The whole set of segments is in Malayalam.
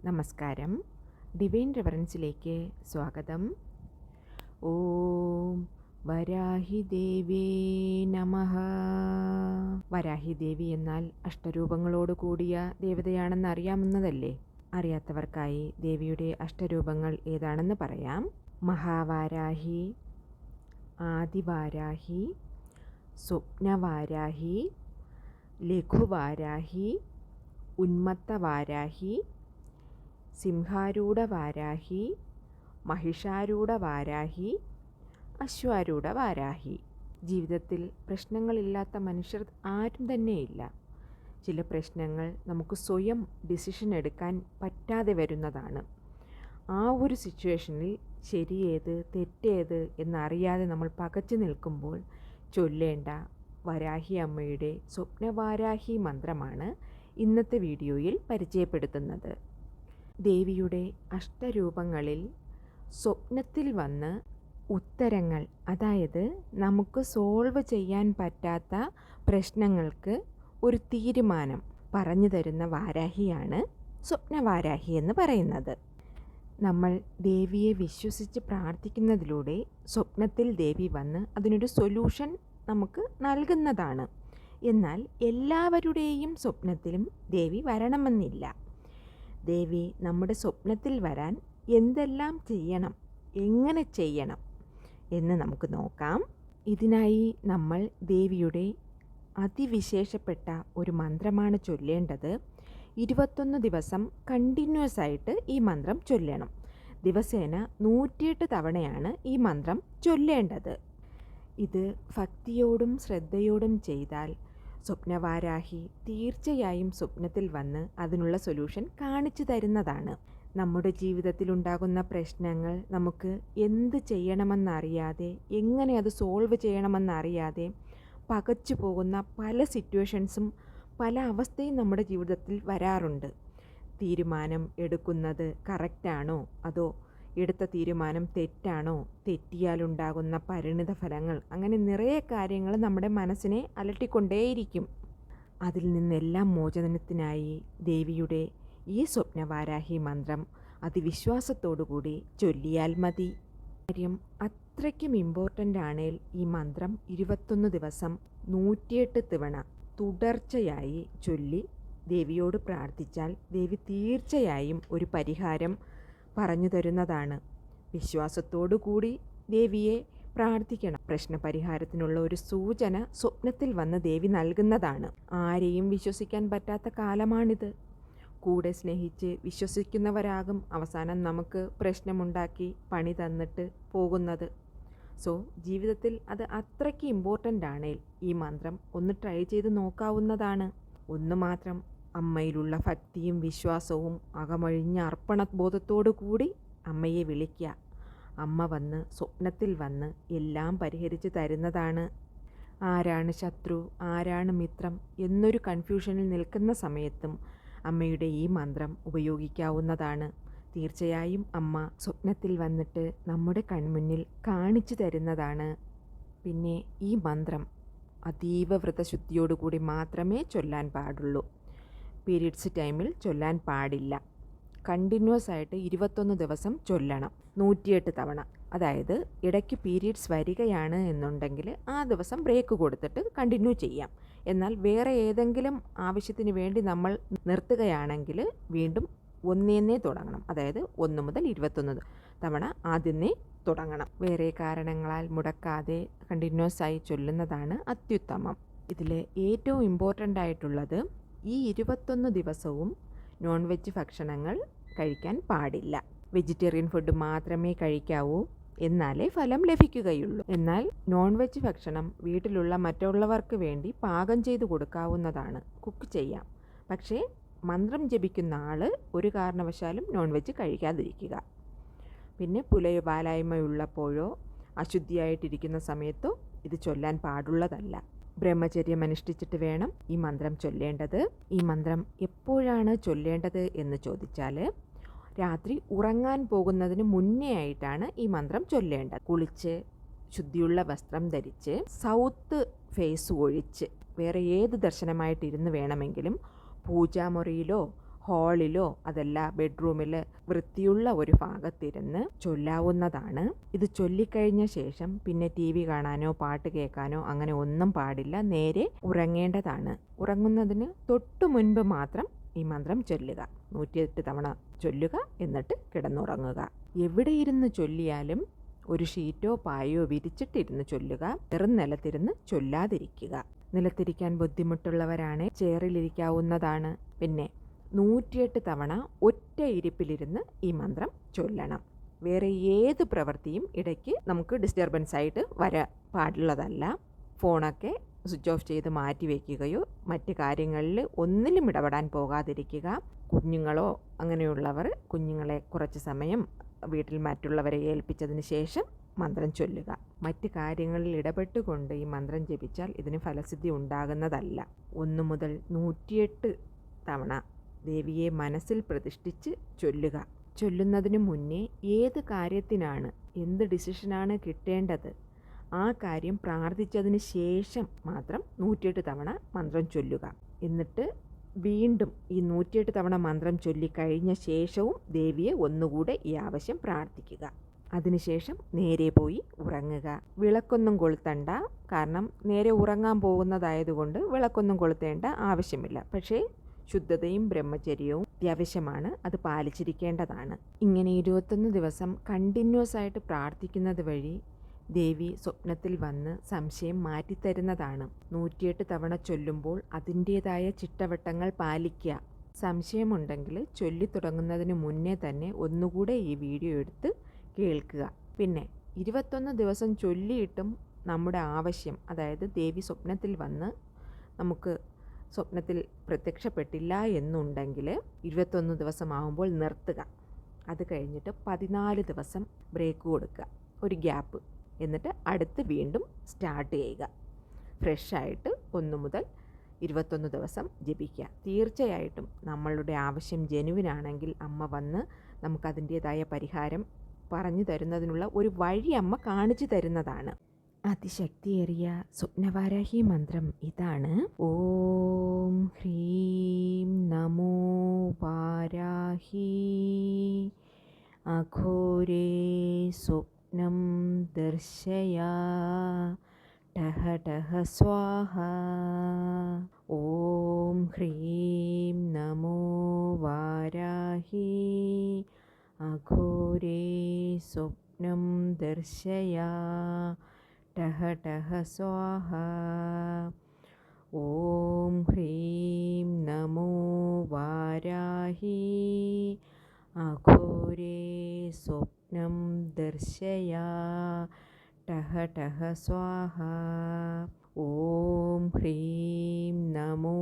നമസ്കാരം. ഡിവൈൻ റെവറൻസിലേക്ക് സ്വാഗതം. ഓം വരാഹി ദേവേ നമഃ. വരാഹി ദേവി എന്നാൽ അഷ്ടരൂപങ്ങളോട് കൂടിയ ദേവതയാണെന്ന് അറിയാവുന്നതല്ലേ? അറിയാത്തവർക്കായി ദേവിയുടെ അഷ്ടരൂപങ്ങൾ ഏതാണെന്ന് പറയാം. മഹാവാരാഹി, ആദിവാരാഹി, സ്വപ്നവാരാഹി, ലഘുവാരാഹി, ഉന്മത്തവാരാഹി, സിംഹാരൂഢവാരാഹി, മഹിഷാരൂഢവാരാഹി, അശ്വാരൂഢവാരാഹി. ജീവിതത്തിൽ പ്രശ്നങ്ങളില്ലാത്ത മനുഷ്യർ ആരും തന്നെയില്ല. ചില പ്രശ്നങ്ങൾ നമുക്ക് സ്വയം ഡിസിഷൻ എടുക്കാൻ പറ്റാതെ വരുന്നതാണ്. ആ ഒരു സിറ്റുവേഷനിൽ ശരിയേത് തെറ്റേത് എന്നറിയാതെ നമ്മൾ പകച്ചു നിൽക്കുമ്പോൾ ചൊല്ലേണ്ട വരാഹി അമ്മയുടെ സ്വപ്നവാരാഹി മന്ത്രമാണ് ഇന്നത്തെ വീഡിയോയിൽ പരിചയപ്പെടുത്തുന്നത്. ദേവിയുടെ അഷ്ടരൂപങ്ങളിൽ സ്വപ്നത്തിൽ വന്ന് ഉത്തരങ്ങൾ, അതായത് നമുക്ക് സോൾവ് ചെയ്യാൻ പറ്റാത്ത പ്രശ്നങ്ങൾക്ക് ഒരു തീരുമാനം പറഞ്ഞു തരുന്ന വാരാഹിയാണ് സ്വപ്നവാരാഹി എന്ന് പറയുന്നത്. നമ്മൾ ദേവിയെ വിശ്വസിച്ച് പ്രാർത്ഥിക്കുന്നതിലൂടെ സ്വപ്നത്തിൽ ദേവി വന്ന് അതിനൊരു സൊല്യൂഷൻ നമുക്ക് നൽകുന്നതാണ്. എന്നാൽ എല്ലാവരുടെയും സ്വപ്നത്തിലും ദേവി വരണമെന്നില്ല. ദേവി നമ്മുടെ സ്വപ്നത്തിൽ വരാൻ എന്തെല്ലാം ചെയ്യണം, എങ്ങനെ ചെയ്യണം എന്ന് നമുക്ക് നോക്കാം. ഇതിനായി നമ്മൾ ദേവിയുടെ അതിവിശേഷപ്പെട്ട ഒരു മന്ത്രമാണ് ചൊല്ലേണ്ടത്. 21 ദിവസം കണ്ടിന്യൂസ് ആയിട്ട് ഈ മന്ത്രം ചൊല്ലണം. ദിവസേന 108 തവണയാണ് ഈ മന്ത്രം ചൊല്ലേണ്ടത്. ഇത് ഭക്തിയോടും ശ്രദ്ധയോടും ചെയ്താൽ സ്വപ്നവാരാഹി തീർച്ചയായും സ്വപ്നത്തിൽ വന്ന് അതിനുള്ള സൊല്യൂഷൻ കാണിച്ചു തരുന്നതാണ്. നമ്മുടെ ജീവിതത്തിലുണ്ടാകുന്ന പ്രശ്നങ്ങൾ നമുക്ക് എന്ത് ചെയ്യണമെന്നറിയാതെ, എങ്ങനെ അത് സോൾവ് ചെയ്യണമെന്നറിയാതെ പകച്ചു പോകുന്ന പല സിറ്റുവേഷൻസും പല അവസ്ഥയും നമ്മുടെ ജീവിതത്തിൽ വരാറുണ്ട്. തീരുമാനം എടുക്കുന്നത് കറക്റ്റാണോ, അതോ എടുത്ത തീരുമാനം തെറ്റാണോ, തെറ്റിയാലുണ്ടാകുന്ന പരിണിത ഫലങ്ങൾ, അങ്ങനെ നിറയെ കാര്യങ്ങൾ നമ്മുടെ മനസ്സിനെ അലട്ടിക്കൊണ്ടേയിരിക്കും. അതിൽ നിന്നെല്ലാം മോചനത്തിനായി ദേവിയുടെ ഈ സ്വപ്നവാരാഹി മന്ത്രം അതിവിശ്വാസത്തോടുകൂടി ചൊല്ലിയാൽ മതി. കാര്യം അത്രയ്ക്കും ഇമ്പോർട്ടൻ്റ് ആണേൽ ഈ മന്ത്രം 21 ദിവസം 108 തവണ തുടർച്ചയായി ചൊല്ലി ദേവിയോട് പ്രാർത്ഥിച്ചാൽ ദേവി തീർച്ചയായും ഒരു പരിഹാരം പറഞ്ഞു തരുന്നതാണ്. വിശ്വാസത്തോടു കൂടി ദേവിയെ പ്രാർത്ഥിക്കണം. പ്രശ്നപരിഹാരത്തിനുള്ള ഒരു സൂചന സ്വപ്നത്തിൽ വന്ന് ദേവി നൽകുന്നതാണ്. ആരെയും വിശ്വസിക്കാൻ പറ്റാത്ത കാലമാണിത്. കൂടെ സ്നേഹിച്ച് വിശ്വസിക്കുന്നവരാകും അവസാനം നമുക്ക് പ്രശ്നമുണ്ടാക്കി പണി തന്നിട്ട് പോകുന്നത്. സോ ജീവിതത്തിൽ അത് അത്രയ്ക്ക് ഇമ്പോർട്ടൻ്റ് ആണേൽ ഈ മന്ത്രം ഒന്ന് ട്രൈ ചെയ്ത് നോക്കാവുന്നതാണ്. ഒന്ന് മാത്രം അമ്മയിലുള്ള ഭക്തിയും വിശ്വാസവും അകമഴിഞ്ഞ അർപ്പണബോധത്തോടു കൂടി അമ്മയെ വിളിക്കുക. അമ്മ വന്ന് സ്വപ്നത്തിൽ വന്ന് എല്ലാം പരിഹരിച്ച് തരുന്നതാണ്. ആരാണ് ശത്രു, ആരാണ് മിത്രം എന്നൊരു കൺഫ്യൂഷനിൽ നിൽക്കുന്ന സമയത്തും അമ്മയുടെ ഈ മന്ത്രം ഉപയോഗിക്കാവുന്നതാണ്. തീർച്ചയായും അമ്മ സ്വപ്നത്തിൽ വന്നിട്ട് നമ്മുടെ കൺമുന്നിൽ കാണിച്ചു തരുന്നതാണ്. പിന്നെ ഈ മന്ത്രം അതീവ വ്രതശുദ്ധിയോടുകൂടി മാത്രമേ ചൊല്ലാൻ പാടുള്ളൂ. പീരീഡ്സ് ടൈമിൽ ചൊല്ലാൻ പാടില്ല. കണ്ടിന്യൂസ് ആയിട്ട് 21 ദിവസം ചൊല്ലണം, 108 തവണ. അതായത് ഇടയ്ക്ക് പീരീഡ്സ് വരികയാണ് എന്നുണ്ടെങ്കിൽ ആ ദിവസം ബ്രേക്ക് കൊടുത്തിട്ട് കണ്ടിന്യൂ ചെയ്യാം. എന്നാൽ വേറെ ഏതെങ്കിലും ആവശ്യത്തിന് വേണ്ടി നമ്മൾ നിർത്തുകയാണെങ്കിൽ വീണ്ടും ഒന്നേന്നേ തുടങ്ങണം. അതായത് 1 മുതൽ 21 തവണ ആദ്യമേ തുടങ്ങണം. വേറെ കാരണങ്ങളാൽ മുടക്കാതെ കണ്ടിന്യൂസ് ആയി ചൊല്ലുന്നതാണ് അത്യുത്തമം. ഇതിൽ ഏറ്റവും ഇമ്പോർട്ടൻ്റ് ആയിട്ടുള്ളത് ഈ 21 ദിവസവും നോൺ വെജ് ഭക്ഷണങ്ങൾ കഴിക്കാൻ പാടില്ല. വെജിറ്റേറിയൻ ഫുഡ് മാത്രമേ കഴിക്കാവൂ, എന്നാലേ ഫലം ലഭിക്കുകയുള്ളൂ. എന്നാൽ നോൺ വെജ് ഭക്ഷണം വീട്ടിലുള്ള മറ്റുള്ളവർക്ക് വേണ്ടി പാകം ചെയ്ത് കൊടുക്കാവുന്നതാണ്, കുക്ക് ചെയ്യാം. പക്ഷേ മന്ത്രം ജപിക്കുന്ന ആൾ ഒരു കാരണവശാലും നോൺ വെജ് കഴിക്കാതിരിക്കുക. പിന്നെ പുലയപാലായ്മയുള്ളപ്പോഴോ അശുദ്ധിയായിട്ടിരിക്കുന്ന സമയത്തോ ഇത് ചൊല്ലാൻ പാടുള്ളതല്ല. ബ്രഹ്മചര്യം അനുഷ്ഠിച്ചിട്ട് വേണം ഈ മന്ത്രം ചൊല്ലേണ്ടത്. ഈ മന്ത്രം എപ്പോഴാണ് ചൊല്ലേണ്ടത് എന്ന് ചോദിച്ചാൽ രാത്രി ഉറങ്ങാൻ പോകുന്നതിന് മുന്നേ ആയിട്ടാണ് ഈ മന്ത്രം ചൊല്ലേണ്ടത്. കുളിച്ച് ശുദ്ധിയുള്ള വസ്ത്രം ധരിച്ച് സൗത്ത് ഫേസ് ഒഴിച്ച് വേറെ ഏത് ദർശനമായിട്ടിരുന്ന് വേണമെങ്കിലും പൂജാമുറിയിലോ ഹാളിലോ അതല്ല ബെഡ്റൂമിൽ വൃത്തിയുള്ള ഒരു ഭാഗത്തിരുന്ന് ചൊല്ലാവുന്നതാണ്. ഇത് ചൊല്ലിക്കഴിഞ്ഞ ശേഷം പിന്നെ TV കാണാനോ പാട്ട് കേൾക്കാനോ അങ്ങനെ ഒന്നും പാടില്ല. നേരെ ഉറങ്ങേണ്ടതാണ്. ഉറങ്ങുന്നതിന് തൊട്ടു മുൻപ് മാത്രം ഈ മന്ത്രം ചൊല്ലുക. 108 തവണ ചൊല്ലുക, എന്നിട്ട് കിടന്നുറങ്ങുക. എവിടെ ഇരുന്ന് ചൊല്ലിയാലും ഒരു ഷീറ്റോ പായോ വിരിച്ചിട്ടിരുന്ന് ചൊല്ലുക. വെറും നിലത്തിരുന്ന് ചൊല്ലാതിരിക്കുക. നിലത്തിരിക്കാൻ ബുദ്ധിമുട്ടുള്ളവരാണ് ചെയറിലിരിക്കാവുന്നതാണ്. പിന്നെ 108 തവണ ഒറ്റ ഇരിപ്പിലിരുന്ന് ഈ മന്ത്രം ചൊല്ലണം. വേറെ ഏത് പ്രവൃത്തിയും ഇടയ്ക്ക് നമുക്ക് ഡിസ്റ്റർബൻസ് ആയിട്ട് പാടുള്ളതല്ല. ഫോണൊക്കെ സ്വിച്ച് ഓഫ് ചെയ്ത് മാറ്റി വയ്ക്കുകയോ മറ്റ് കാര്യങ്ങളിൽ ഒന്നിലും ഇടപെടാൻ പോകാതിരിക്കുക. കുഞ്ഞുങ്ങളോ അങ്ങനെയുള്ളവർ കുഞ്ഞുങ്ങളെ കുറച്ച് സമയം വീട്ടിൽ മറ്റുള്ളവരെ ഏൽപ്പിച്ചതിന് ശേഷം മന്ത്രം ചൊല്ലുക. മറ്റ് കാര്യങ്ങളിൽ ഇടപെട്ടുകൊണ്ട് ഈ മന്ത്രം ജപിച്ചാൽ ഇതിന് ഫലസിദ്ധി ഉണ്ടാകുന്നതല്ല. 1 മുതൽ 108 തവണ ദേവിയെ മനസ്സിൽ പ്രതിഷ്ഠിച്ച് ചൊല്ലുക. ചൊല്ലുന്നതിന് മുന്നേ ഏത് കാര്യത്തിനാണ്, എന്ത് ഡിസിഷനാണ് കിട്ടേണ്ടത്, ആ കാര്യം പ്രാർത്ഥിച്ചതിന് ശേഷം മാത്രം 108 തവണ മന്ത്രം ചൊല്ലുക. എന്നിട്ട് വീണ്ടും ഈ 108 തവണ മന്ത്രം ചൊല്ലിക്കഴിഞ്ഞ ശേഷവും ദേവിയെ ഒന്നുകൂടെ ഈ ആവശ്യം പ്രാർത്ഥിക്കുക. അതിനുശേഷം നേരെ പോയി ഉറങ്ങുക. വിളക്കൊന്നും കൊളുത്തണ്ട. കാരണം നേരെ ഉറങ്ങാൻ പോകുന്നതായതുകൊണ്ട് വിളക്കൊന്നും കൊളുത്തേണ്ട ആവശ്യമില്ല. പക്ഷേ ശുദ്ധതയും ബ്രഹ്മചര്യവും അത്യാവശ്യമാണ്. അത് പാലിച്ചിരിക്കേണ്ടതാണ്. ഇങ്ങനെ 21 ദിവസം കണ്ടിന്യൂസ് ആയിട്ട് പ്രാർത്ഥിക്കുന്നത് വഴി ദേവി സ്വപ്നത്തിൽ വന്ന് സംശയം മാറ്റിത്തരുന്നതാണ്. 108 തവണ ചൊല്ലുമ്പോൾ അതിൻ്റേതായ ചിട്ടവട്ടങ്ങൾ പാലിക്കുക. സംശയമുണ്ടെങ്കിൽ ചൊല്ലി തുടങ്ങുന്നതിന് മുന്നേ തന്നെ ഒന്നുകൂടെ ഈ വീഡിയോ എടുത്ത് കേൾക്കുക. പിന്നെ 21 ദിവസം ചൊല്ലിയിട്ടും നമ്മുടെ ആവശ്യം, അതായത് ദേവി സ്വപ്നത്തിൽ വന്ന് നമുക്ക് സ്വപ്നത്തിൽ പ്രത്യക്ഷപ്പെട്ടില്ല എന്നുണ്ടെങ്കിൽ 21 ദിവസമാകുമ്പോൾ നിർത്തുക. അത് കഴിഞ്ഞിട്ട് 14 ദിവസം ബ്രേക്ക് കൊടുക്കുക, ഒരു ഗ്യാപ്പ്. എന്നിട്ട് അടുത്ത് വീണ്ടും സ്റ്റാർട്ട് ചെയ്യുക. ഫ്രഷായിട്ട് 1 മുതൽ 21 ദിവസം ജപിക്കുക. തീർച്ചയായിട്ടും നമ്മളുടെ ആവശ്യം ജെനുവിനാണെങ്കിൽ അമ്മ വന്ന് നമുക്കതിൻ്റേതായ പരിഹാരം പറഞ്ഞു തരുന്നതിനുള്ള ഒരു വഴി അമ്മ കാണിച്ചു തരുന്നതാണ്. അതിശക്തിയേറിയ സ്വപ്നവാരാഹി മന്ത്രം ഇതാണ്. ഓം ഹ്രീം നമോ വാരാഹി അഘോരേ സ്വപ്നം ദർശയ ടഹ ടഹ സ്വാഹ. ഓം ഹ്രീം നമോ വാരാഹി അഘോരേ സ്വപ്നം ദർശയ ടഹ ടഹ സ്വാഹ. ഓം ഹ്രീം നമോ വാരാഹി അഘോരേ സ്വപ്നം ദർശയ ടഹ ടഹ സ്വാഹ. ഓം ഹ്രീം നമോ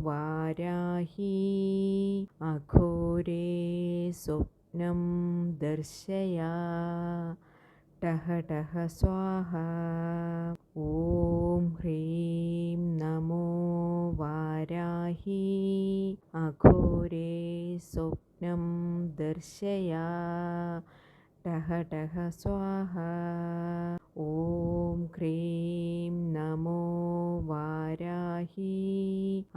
വാരാഹി അഘോരേ സ്വപ്നം ദർശയ ടഹ ടഹ സ്വാഹ. ഓം ഹ്രീം നമോ വാരാഹി അഘോരേ സ്വപ്നം ദർശയ ടഹ ടഹ സ്വാഹ. ഓം ഹ്രീം നമോ വാരാഹി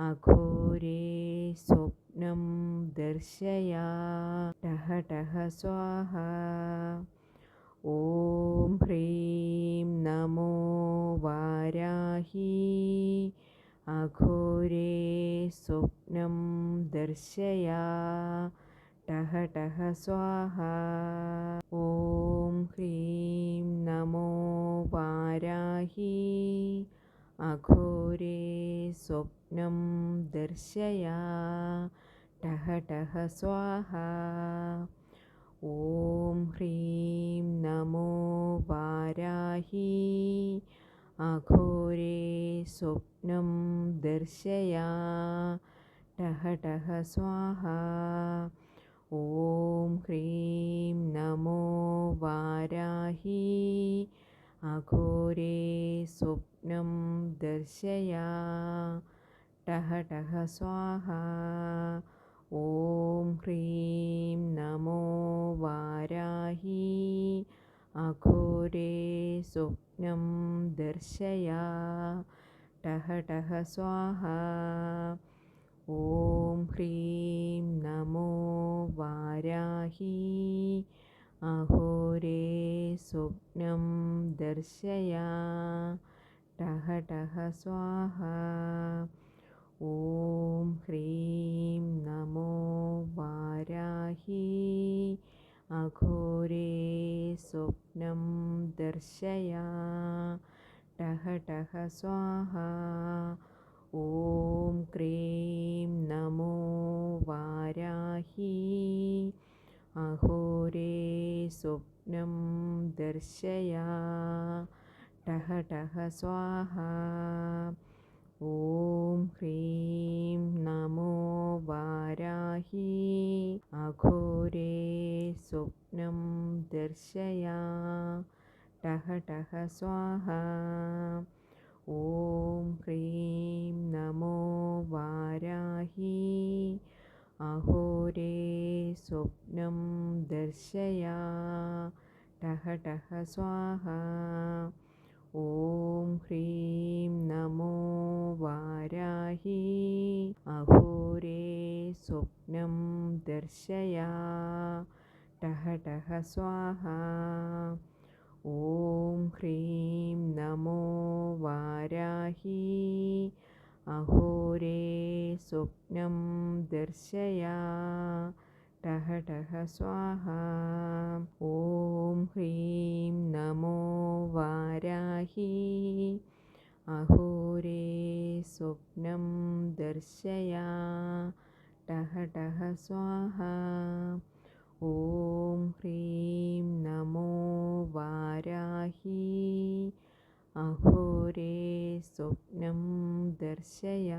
അഘോരേ സ്വപ്നം ദർശയ ടഹ ടഹ സ്വാഹ. ഓം ഹ്രീം നമോ വാരാഹി അഘോരേ സ്വപ്നം ദർശയ ടഹ ടഹ സ്വാഹ. ഓം ഹ്രീം നമോ വാരാഹി അഘോരേ സ്വപ്നം ദർശയ ടഹ ടഹ സ്വാഹ. ഓം ഹ്രീം നമോ വാരാഹി അഘോരേ സ്വപ്നം ദർശയ ടഹ ടഹ സ്വാഹ. ഓം ഹ്രീം നമോ വാരാഹി അഘോരേ സ്വപ്നം ദർശയ ടഹ ടഹ സ്വാഹ. ഓം ഹ്രീം നമോ വാരാഹി അഘോരേ സ്വപ്നം ദർശയ ടഹ ടഹ സ്വാഹ. ഓം ഹ്രീം നമോ വാരാഹി അഹോരേ സ്വപ്നം ദർശയ ടഹ ടഹ സ്വാഹ. ഓം ഹ്രീം നമോ വാരാഹി അഘോരേ സ്വപ്നം ദർശയ ടഹ ടഹ സ്വാഹ. ഓം ക്രീം നമോ വാരാഹി അഘോരേ സ്വപ്നം ദർശയ ടഹ ടഹ സ്വാഹ. ഓം ഹ്രീം നമോ വാരാഹി അഘോരേ സ്വപ്നം ദർശയ ടഹ ടഹ സ്വാഹ. ഓം ഹ്രീം നമോ വാരാഹി അഘോരേ സ്വപ്നം ദർശയ ടഹ ടഹ സ്വാഹ. ഓം ഹ്രീം നമോ വാരാഹി അഘോരേ സ്വപ്നം ദർശയ ടഹ ടഹ സ്വാഹ. ഓം ഹ്രീം നമോ വാരാഹി അഘോരേ സ്വപ്നം ദർശയ ടഹ ടഹ സ്വാഹ. ഓം ഹ്രീം നമോ വാരാഹി അഘോരേ സ്വപ്നം ദർശയ ടഹ ടഹ സ്വാഹ. ഓം ഹ്രീം നമോ വാരാഹി അഘോരേ സ്വപ്നം ദർശയ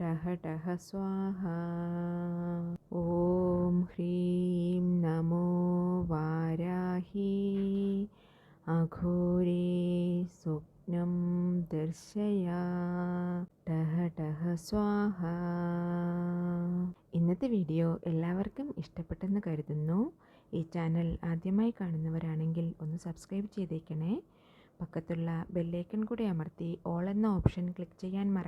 ടഹ ടഹ സ്വാഹ. ഓം ഹ്രീം നമോ വാരാഹി അഘോരേ സ്വപ്നം ദർശയ ടഹ ടഹ സ്വാഹ. ഇന്നത്തെ വീഡിയോ എല്ലാവർക്കും ഇഷ്ടപ്പെട്ടെന്ന് കരുതുന്നു. ഈ ചാനൽ ആദ്യമായി കാണുന്നവരാണെങ്കിൽ ഒന്ന് സബ്സ്ക്രൈബ് ചെയ്തേക്കണേ. പക്കത്തുള്ള ബെല്ലൈക്കൺ കൂടെ അമർത്തി ഓൾ എന്ന ഓപ്ഷൻ ക്ലിക്ക് ചെയ്യാൻ മറക്കരുത്.